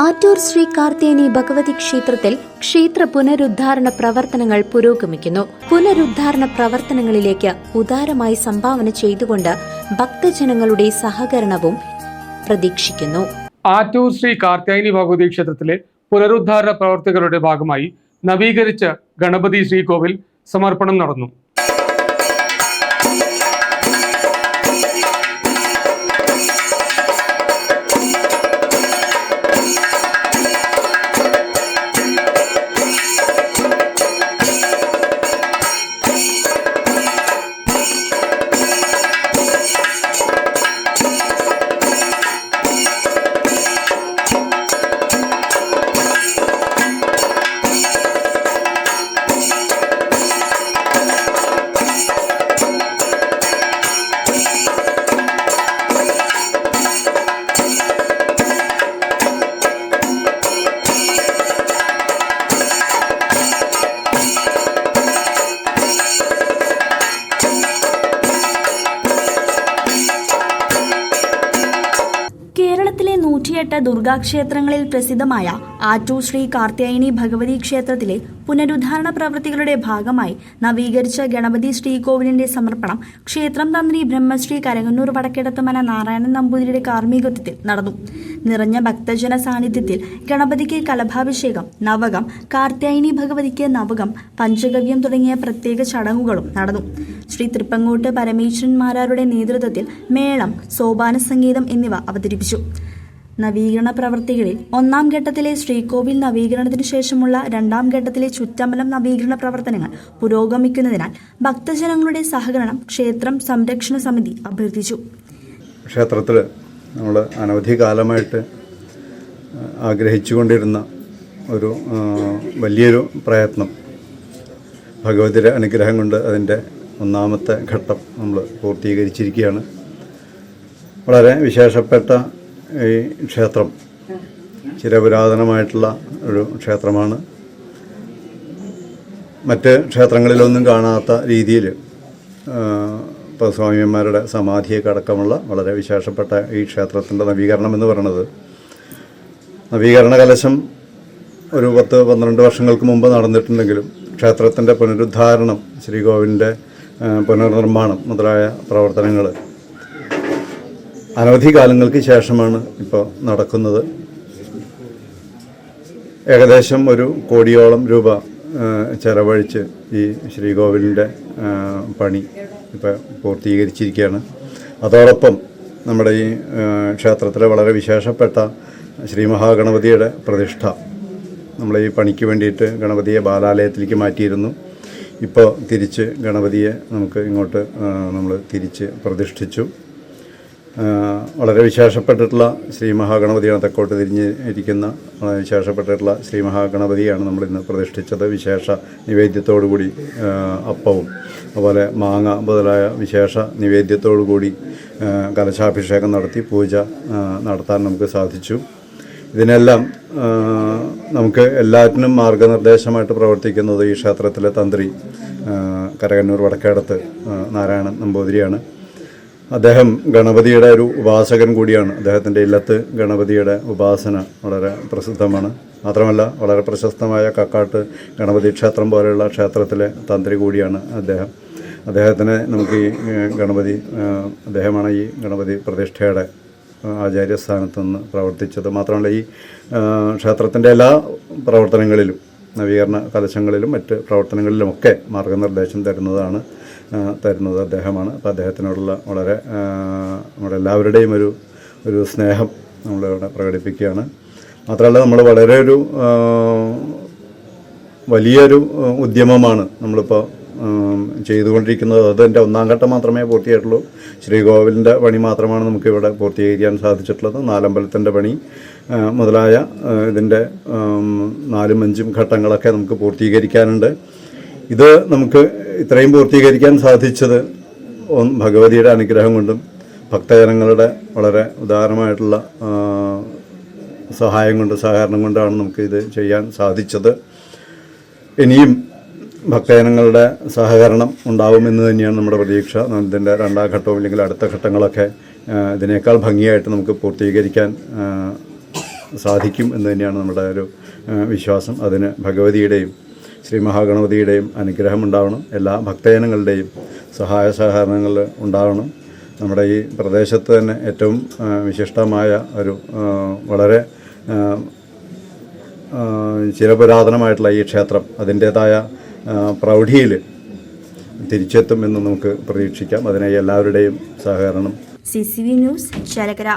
ആറ്റൂർ ശ്രീ കാർത്യായനി ഭഗവതി ക്ഷേത്രത്തിൽ ക്ഷേത്ര പുനരുദ്ധാരണ പ്രവർത്തനങ്ങൾ പുരോഗമിക്കുന്നു. പുനരുദ്ധാരണ പ്രവർത്തനങ്ങളിലേക്ക് ഉദാരമായി സംഭാവന ചെയ്തുകൊണ്ട് ഭക്തജനങ്ങളുടെ സഹകരണവും പ്രതീക്ഷിക്കുന്നു. ആറ്റൂർ ശ്രീ കാർത്യായനി ഭഗവതി ക്ഷേത്രത്തിലെ പുനരുദ്ധാരണ പ്രവർത്തികളുടെ ഭാഗമായി നവീകരിച്ച ഗണപതി ശ്രീകോവിൽ സമർപ്പണം നടന്നു. കേരളത്തിലെ 108 ദുർഗാക്ഷേത്രങ്ങളിൽ പ്രസിദ്ധമായ ആറ്റൂർ ശ്രീ കാർത്യായനി ഭഗവതി ക്ഷേത്രത്തിലെ പുനരുദ്ധാരണ പ്രവൃത്തികളുടെ ഭാഗമായി നവീകരിച്ച ഗണപതി ശ്രീകോവിലിന്റെ സമർപ്പണം ക്ഷേത്രം തന്ത്രി ബ്രഹ്മശ്രീ കരകന്നൂർ വടക്കേടത്തുമന നാരായണൻ നമ്പൂതിരിയുടെ കാർമ്മികത്വത്തിൽ നടന്നു. നിറഞ്ഞ ഭക്തജന സാന്നിധ്യത്തിൽ ഗണപതിക്ക് കലഭാഭിഷേകം, നവകം, കാർത്യായനി ഭഗവതിക്ക് നവകം, പഞ്ചഗവ്യം തുടങ്ങിയ പ്രത്യേക ചടങ്ങുകളും നടന്നു. ശ്രീ തൃപ്പങ്ങോട്ട് പരമേശ്വരന്മാരാരുടെ നേതൃത്വത്തിൽ മേളം, സോപാന സംഗീതം എന്നിവ അവതരിപ്പിച്ചു. നവീകരണ പ്രവൃത്തികളിൽ 1-ാം ഘട്ടത്തിലെ ശ്രീകോവിൽ നവീകരണത്തിനു ശേഷമുള്ള 2-ാം ഘട്ടത്തിലെ ചുറ്റമ്പലം നവീകരണ പ്രവർത്തനങ്ങൾ പുരോഗമിക്കുന്നതിനാൽ ഭക്തജനങ്ങളുടെ സഹകരണം ക്ഷേത്രം സംരക്ഷണ സമിതി അഭ്യർത്ഥിച്ചു. ക്ഷേത്രത്തിൽ നമ്മൾ അനവധി കാലമായിട്ട് ആഗ്രഹിച്ചുകൊണ്ടിരുന്ന ഒരു വലിയൊരു പ്രയത്നം ഭഗവതിയുടെ അനുഗ്രഹം കൊണ്ട് അതിൻ്റെ 1-ാമത്തെ ഘട്ടം നമ്മൾ പൂർത്തീകരിച്ചിരിക്കുകയാണ്. വളരെ വിശേഷപ്പെട്ട ഈ ക്ഷേത്രം ചിരപുരാതനമായിട്ടുള്ള ഒരു ക്ഷേത്രമാണ്. മറ്റ് ക്ഷേത്രങ്ങളിലൊന്നും കാണാത്ത രീതിയിൽ ഇപ്പോൾ സ്വാമിമാരുടെ സമാധിയൊക്കെ അടക്കമുള്ള വളരെ വിശേഷപ്പെട്ട ഈ ക്ഷേത്രത്തിൻ്റെ നവീകരണം എന്ന് പറയുന്നത്, നവീകരണ കലശം ഒരു 10-12 വർഷങ്ങൾക്ക് മുമ്പ് നടന്നിട്ടുണ്ടെങ്കിലും ക്ഷേത്രത്തിൻ്റെ പുനരുദ്ധാരണം, ശ്രീകോവിലിൻ്റെ പുനർനിർമ്മാണം മുതലായ പ്രവർത്തനങ്ങൾ അനവധി കാലങ്ങൾക്ക് ശേഷമാണ് ഇപ്പോൾ നടക്കുന്നത്. ഏകദേശം 1 കോടിയോളം രൂപ ചെലവഴിച്ച് ഈ ശ്രീകോവിലിൻ്റെ പണി ഇപ്പോൾ പൂർത്തീകരിച്ചിരിക്കുകയാണ്. അതോടൊപ്പം നമ്മുടെ ഈ ക്ഷേത്രത്തിലെ വളരെ വിശേഷപ്പെട്ട ശ്രീ മഹാഗണപതിയുടെ പ്രതിഷ്ഠ നമ്മൾ ഈ പണിക്ക് വേണ്ടിയിട്ട് ഗണപതിയെ ബാലാലയത്തിലേക്ക് മാറ്റിയിരുന്നു. ഇപ്പോൾ തിരിച്ച് ഗണപതിയെ നമുക്ക് ഇങ്ങോട്ട് നമ്മൾ തിരിച്ച് പ്രതിഷ്ഠിച്ചു. വളരെ വിശേഷപ്പെട്ടിട്ടുള്ള ശ്രീ മഹാഗണപതിയാണ്, തെക്കോട്ട് തിരിഞ്ഞിരിക്കുന്ന വിശേഷപ്പെട്ടിട്ടുള്ള ശ്രീ മഹാഗണപതിയാണ് നമ്മളിന്ന് പ്രതിഷ്ഠിച്ചത്. വിശേഷ നിവേദ്യത്തോടുകൂടി അപ്പവും അതുപോലെ മാങ്ങ മുതലായ വിശേഷ നിവേദ്യത്തോടുകൂടി കലശാഭിഷേകം നടത്തി പൂജ നടത്താൻ നമുക്ക് സാധിച്ചു. ഇതിനെല്ലാം നമുക്ക് എല്ലാറ്റിനും മാർഗനിർദ്ദേശമായിട്ട് പ്രവർത്തിക്കുന്നത് ഈ ക്ഷേത്രത്തിലെ തന്ത്രി കരകന്നൂർ വടക്കേടത്ത് നാരായണൻ നമ്പൂതിരിയാണ്. അദ്ദേഹം ഗണപതിയുടെ ഒരു ഉപാസകൻ കൂടിയാണ്. അദ്ദേഹത്തിൻ്റെ ഇല്ലത്ത് ഗണപതിയുടെ ഉപാസന വളരെ പ്രസിദ്ധമാണ്. മാത്രമല്ല വളരെ പ്രശസ്തമായ കക്കാട്ട് ഗണപതി ക്ഷേത്രം പോലെയുള്ള ക്ഷേത്രത്തിലെ തന്ത്രി കൂടിയാണ് അദ്ദേഹം. അദ്ദേഹത്തിന് നമുക്ക് ഈ ഗണപതി, അദ്ദേഹമാണ് ഈ ഗണപതി പ്രതിഷ്ഠയുടെ ആചാര്യസ്ഥാനത്ത് നിന്ന് പ്രവർത്തിച്ചത്. മാത്രമല്ല ഈ ക്ഷേത്രത്തിൻ്റെ എല്ലാ പ്രവർത്തനങ്ങളിലും, നവീകരണ കലശങ്ങളിലും മറ്റ് പ്രവർത്തനങ്ങളിലുമൊക്കെ മാർഗനിർദ്ദേശം തരുന്നത് അദ്ദേഹമാണ്. അപ്പോൾ അദ്ദേഹത്തിനോടുള്ള വളരെ നമ്മുടെ എല്ലാവരുടെയും ഒരു സ്നേഹം നമ്മളിവിടെ പ്രകടിപ്പിക്കുകയാണ്. മാത്രമല്ല നമ്മൾ വളരെ വലിയൊരു ഉദ്യമമാണ് നമ്മളിപ്പോൾ ചെയ്തുകൊണ്ടിരിക്കുന്നത്. അതിൻ്റെ 1-ാം ഘട്ടം മാത്രമേ പൂർത്തിയായിട്ടുള്ളൂ. ശ്രീകോവിലിൻ്റെ പണി മാത്രമാണ് നമുക്കിവിടെ പൂർത്തീകരിക്കാൻ സാധിച്ചിട്ടുള്ളത്. നാലമ്പലത്തിൻ്റെ പണി മുതലായ ഇതിൻ്റെ 4-5 ഘട്ടങ്ങളൊക്കെ നമുക്ക് പൂർത്തീകരിക്കാനുണ്ട്. ഇത് നമുക്ക് ഇത്രയും പൂർത്തീകരിക്കാൻ സാധിച്ചത് ഭഗവതിയുടെ അനുഗ്രഹം കൊണ്ടും ഭക്തജനങ്ങളുടെ വളരെ ഉദാരമായിട്ടുള്ള സഹായം കൊണ്ട്, സഹകരണം കൊണ്ടാണ് നമുക്കിത് ചെയ്യാൻ സാധിച്ചത്. ഇനിയും ഭക്തജനങ്ങളുടെ സഹകരണം ഉണ്ടാവുമെന്ന് തന്നെയാണ് നമ്മുടെ പ്രതീക്ഷ. ഇതിൻ്റെ 2-ാം ഘട്ടവും അല്ലെങ്കിൽ അടുത്ത ഘട്ടങ്ങളൊക്കെ ഇതിനേക്കാൾ ഭംഗിയായിട്ട് നമുക്ക് പൂർത്തീകരിക്കാൻ സാധിക്കും എന്ന് തന്നെയാണ് നമ്മുടെ ഒരു വിശ്വാസം. അതിന് ഭഗവതിയുടെയും ശ്രീ മഹാഗണപതിയുടെയും അനുഗ്രഹം ഉണ്ടാവണം. എല്ലാ ഭക്തജനങ്ങളുടെയും സഹായ സഹകരണങ്ങൾ ഉണ്ടാവണം. നമ്മുടെ ഈ പ്രദേശത്ത് തന്നെ ഏറ്റവും വിശിഷ്ടമായ ഒരു വളരെ ചിരപുരാതനമായിട്ടുള്ള ഈ ക്ഷേത്രം അതിൻ്റേതായ പ്രൗഢിയിൽ തിരിച്ചെത്തുമെന്ന് നമുക്ക് പ്രതീക്ഷിക്കാം. അതിനായി എല്ലാവരുടെയും സഹകരണം. CCV news Chelakkara.